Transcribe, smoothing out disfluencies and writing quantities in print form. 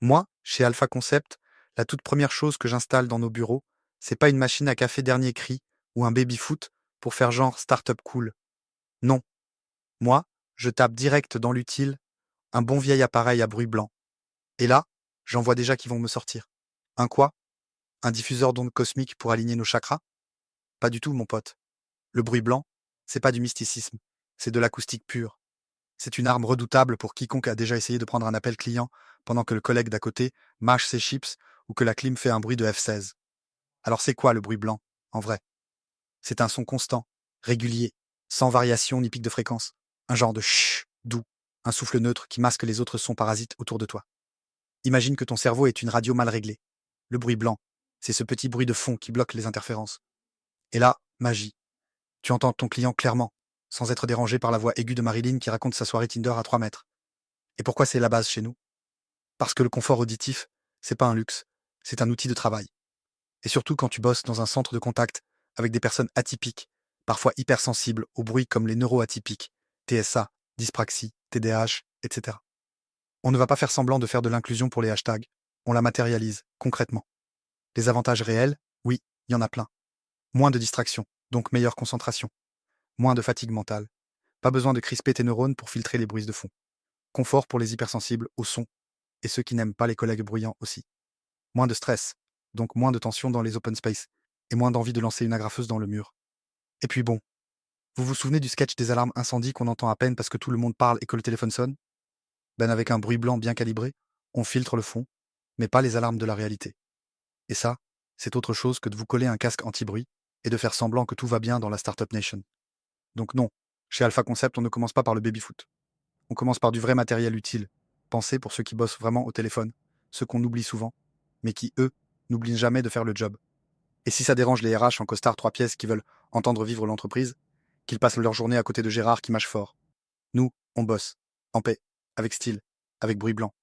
Moi, chez Alpha Concept, la toute première chose que j'installe dans nos bureaux, c'est pas une machine à café dernier cri ou un baby-foot pour faire genre start-up cool. Non, moi, je tape direct dans l'utile un bon vieil appareil à bruit blanc. Et là, j'en vois déjà qui vont me sortir. Un quoi? Un diffuseur d'ondes cosmiques pour aligner nos chakras? Pas du tout, mon pote. Le bruit blanc, c'est pas du mysticisme, c'est de l'acoustique pure. C'est une arme redoutable pour quiconque a déjà essayé de prendre un appel client pendant que le collègue d'à côté mâche ses chips ou que la clim fait un bruit de F16. Alors c'est quoi le bruit blanc, en vrai? C'est un son constant, régulier, sans variation ni pic de fréquence. Un genre de chut doux, un souffle neutre qui masque les autres sons parasites autour de toi. Imagine que ton cerveau est une radio mal réglée. Le bruit blanc, c'est ce petit bruit de fond qui bloque les interférences. Et là, magie. Tu entends ton client clairement, sans être dérangé par la voix aiguë de Marilyn qui raconte sa soirée Tinder à 3 mètres. Et pourquoi c'est la base chez nous? Parce que le confort auditif, c'est pas un luxe, c'est un outil de travail. Et surtout quand tu bosses dans un centre de contact avec des personnes atypiques, parfois hypersensibles au bruit comme les neuroatypiques, TSA, dyspraxie, TDAH, etc. On ne va pas faire semblant de faire de l'inclusion pour les hashtags, on la matérialise, concrètement. Les avantages réels, oui, il y en a plein. Moins de distraction, donc meilleure concentration. Moins de fatigue mentale. Pas besoin de crisper tes neurones pour filtrer les bruits de fond. Confort pour les hypersensibles au son, et ceux qui n'aiment pas les collègues bruyants aussi. Moins de stress, donc moins de tension dans les open space, et moins d'envie de lancer une agrafeuse dans le mur. Et puis bon, vous vous souvenez du sketch des alarmes incendie qu'on entend à peine parce que tout le monde parle et que le téléphone sonne? Ben avec un bruit blanc bien calibré, on filtre le fond, mais pas les alarmes de la réalité. Et ça, c'est autre chose que de vous coller un casque anti-bruit et de faire semblant que tout va bien dans la Startup Nation. Donc non, chez Alpha Concept, on ne commence pas par le baby-foot. On commence par du vrai matériel utile, pensé pour ceux qui bossent vraiment au téléphone, ceux qu'on oublie souvent, mais qui, eux, n'oublient jamais de faire le job. Et si ça dérange les RH en costard 3 pièces qui veulent entendre vivre l'entreprise, qu'ils passent leur journée à côté de Gérard qui mâche fort. Nous, on bosse, en paix, avec style, avec bruit blanc.